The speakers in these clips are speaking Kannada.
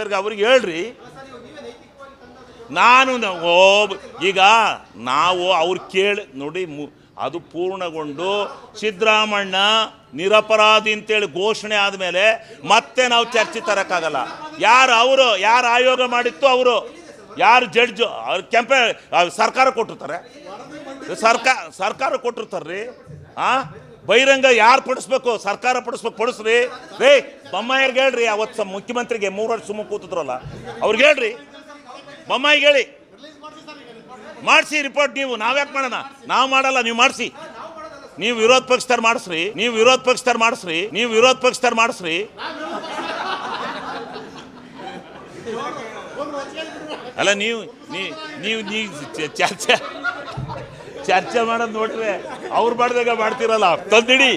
ಅವ್ರಿಗೆ ಹೇಳ್ರಿ. ನಾನು ಈಗ ನಾವು ಅವ್ರು ಕೇಳಿ ನೋಡಿ, ಅದು ಪೂರ್ಣಗೊಂಡು ಸಿದ್ದರಾಮಣ್ಣ ನಿರಪರಾಧಿ ಅಂತೇಳಿ ಘೋಷಣೆ ಆದಮೇಲೆ ಮತ್ತೆ ನಾವು ಚರ್ಚೆ ತರೋಕ್ಕಾಗಲ್ಲ. ಯಾರು ಆಯೋಗ ಮಾಡಿತ್ತು, ಅವರು ಯಾರು ಜಡ್ಜ್, ಅವ್ರು ಸರ್ಕಾರ ಕೊಟ್ಟಿರ್ತಾರೆ, ಸರ್ಕಾರ ಕೊಟ್ಟಿರ್ತಾರ್ರಿ. ಬಹಿರಂಗ ಯಾರು ಪಡಿಸ್ಬೇಕು? ಸರ್ಕಾರ ಪಡಿಸ್ರಿ. ರೇ ಬೊಮ್ಮಾಯಿಗೆ ಹೇಳ್ರಿ, ಅವತ್ತು ಮುಖ್ಯಮಂತ್ರಿಗೆ 3 ವರ್ಷ ಸುಮ್ಮ ಕೂತಿದ್ರಲ್ಲ, ಅವ್ರಿಗೆ ಹೇಳ್ರಿ, ಬೊಮ್ಮಾಯಿಗೆ ಹೇಳಿ ಮಾಡಿಸಿ ರಿಪೋರ್ಟ್. ನೀವು ನಾವ್ಯಾಕೆ ಮಾಡೋಣ? ನಾವು ಮಾಡಲ್ಲ, ನೀವು ಮಾಡಿಸಿ. ನೀವು ವಿರೋಧ ಪಕ್ಷದವ್ರು ಮಾಡಿಸ್ರಿ. ಅಲ್ಲ ನೀವು ಚರ್ಚೆ ಮಾಡೋದು ನೋಡ್ರಿ, ಅವ್ರು ಮಾಡಿದಾಗ ಮಾಡ್ತಿರಲ್ಲ, ತಂದಿಡಿ.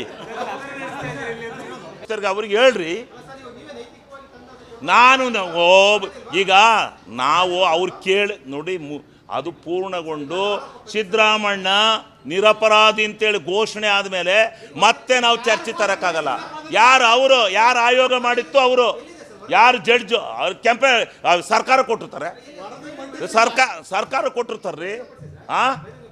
ಅವ್ರಿಗೆ ಹೇಳ್ರಿ. ಈಗ ನಾವು ಅವ್ರು ಕೇಳಿ ನೋಡಿ, ಅದು ಪೂರ್ಣಗೊಂಡು ಸಿದ್ದರಾಮಣ್ಣ ನಿರಪರಾಧಿ ಅಂತೇಳಿ ಘೋಷಣೆ ಆದಮೇಲೆ ಮತ್ತೆ ನಾವು ಚರ್ಚೆ ತರೋಕ್ಕಾಗಲ್ಲ. ಯಾರು ಆಯೋಗ ಮಾಡಿತ್ತು, ಅವರು ಯಾರು ಜಡ್ಜ್, ಅವ್ರು ಸರ್ಕಾರ ಕೊಟ್ಟಿರ್ತಾರೆ, ಸರ್ಕಾರ ಕೊಟ್ಟಿರ್ತಾರ್ರಿ.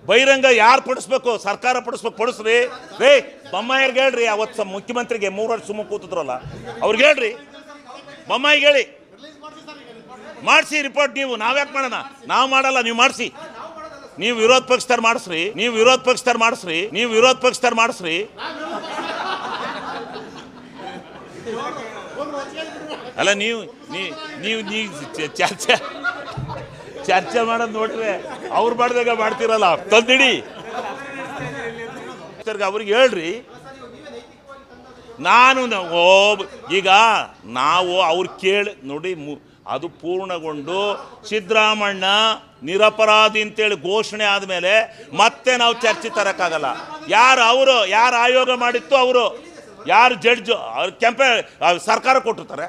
ಬಹಿರಂಗ ಯಾರು ಪಡಿಸ್ಬೇಕು? ಸರ್ಕಾರ ಪಡಿಸ್ರಿ. ರೇ ಬೊಮ್ಮಾಯಿಗೆ ಹೇಳ್ರಿ, ಅವತ್ತು ಮುಖ್ಯಮಂತ್ರಿಗೆ 3 ವರ್ಷ ಸುಮ್ಮ ಕೂತಿದ್ರಲ್ಲ, ಅವ್ರಿಗೆ ಹೇಳ್ರಿ, ಬೊಮ್ಮಾಯಿಗೆ ಹೇಳಿ ಮಾಡಿಸಿ ರಿಪೋರ್ಟ್. ನೀವು ನಾವ್ಯಾಕೆ ಮಾಡೋಣ? ನಾವು ಮಾಡಲ್ಲ, ನೀವು ಮಾಡಿಸಿ. ನೀವು ವಿರೋಧ ಪಕ್ಷದವ್ರು ಮಾಡಿಸ್ರಿ. ಅಲ್ಲ ನೀವು ಚರ್ಚೆ ಮಾಡೋದು ನೋಡ್ರಿ, ಅವ್ರು ಮಾಡಿದಾಗ ಮಾಡ್ತಿರಲ್ಲ, ತಂದಿಡಿ. ಅವ್ರಿಗೆ ಹೇಳ್ರಿ. ಈಗ ನಾವು ಅವ್ರು ಕೇಳಿ ನೋಡಿ, ಅದು ಪೂರ್ಣಗೊಂಡು ಸಿದ್ದರಾಮಣ್ಣ ನಿರಪರಾಧಿ ಅಂತೇಳಿ ಘೋಷಣೆ ಆದಮೇಲೆ ಮತ್ತೆ ನಾವು ಚರ್ಚೆ ತರೋಕ್ಕಾಗಲ್ಲ. ಯಾರು ಆಯೋಗ ಮಾಡಿತ್ತು, ಅವರು ಯಾರು ಜಡ್ಜ್, ಅವ್ರು ಸರ್ಕಾರ ಕೊಟ್ಟಿರ್ತಾರೆ,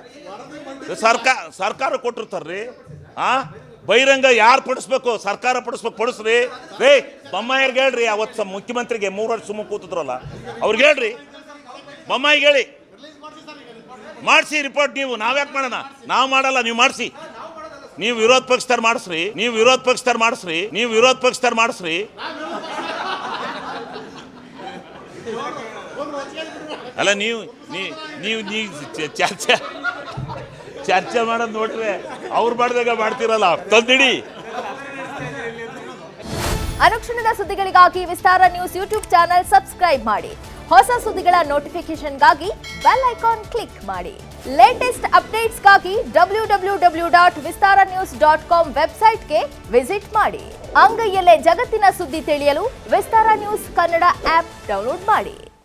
ಸರ್ಕಾರ ಕೊಟ್ಟಿರ್ತಾರ್ರಿ. ಬಹಿರಂಗ ಯಾರು ಪಡಿಸ್ಬೇಕು? ಸರ್ಕಾರ ಪಡಿಸ್ರಿ. ರೇ ಬೊಮ್ಮಾಯಿಗೆ ಹೇಳ್ರಿ, ಅವತ್ತು ಮುಖ್ಯಮಂತ್ರಿಗೆ 3 ವರ್ಷ ಸುಮ್ಮ ಕೂತಿದ್ರಲ್ಲ, ಅವ್ರಿಗೆ ಹೇಳ್ರಿ, ಬೊಮ್ಮಾಯಿಗೆ ಹೇಳಿ ಮಾಡಿಸಿ ರಿಪೋರ್ಟ್. ನೀವು ನಾವ್ಯಾಕೆ ಮಾಡೋಣ? ನಾವು ಮಾಡಲ್ಲ, ನೀವು ಮಾಡಿಸಿ. ನೀವು ವಿರೋಧ ಪಕ್ಷದವ್ರು ಮಾಡಿಸ್ರಿ. ಅಲ್ಲ ನೀವು ಚರ್ಚೆ ಮಾಡೋದು ನೋಡ್ರಿ, ಅವ್ರು ಮಾಡಿದಾಗ ಮಾಡ್ತಿರಲ್ಲ, ತಂದಿಡಿ. ಅನುಕ್ಷಣದ ಸುದ್ದಿಗಳಿಗಾಗಿ ವಿಸ್ತಾರ ನ್ಯೂಸ್ ಯೂಟ್ಯೂಬ್ ಚಾನೆಲ್ ಸಬ್ಸ್ಕ್ರೈಬ್ ಮಾಡಿ. ಹೊಸ ಸುದ್ದಿಗಳ ನೋಟಿಫಿಕೇಶನ್ಗಾಗಿ ಬೆಲ್ ಐಕಾನ್ ಕ್ಲಿಕ್ ಮಾಡಿ. ಲೇಟೆಸ್ಟ್ ಅಪ್ಡೇಟ್ಸ್ಗಾಗಿ www.vistaranews.com ವೆಬ್ಸೈಟ್ಗೆ ವಿಸಿಟ್ ಮಾಡಿ. ಅಂಗೈಯಲ್ಲೇ ಜಗತ್ತಿನ ಸುದ್ದಿ ತಿಳಿಯಲು ವಿಸ್ತಾರ ನ್ಯೂಸ್ ಕನ್ನಡ ಆಪ್ ಡೌನ್ಲೋಡ್ ಮಾಡಿ.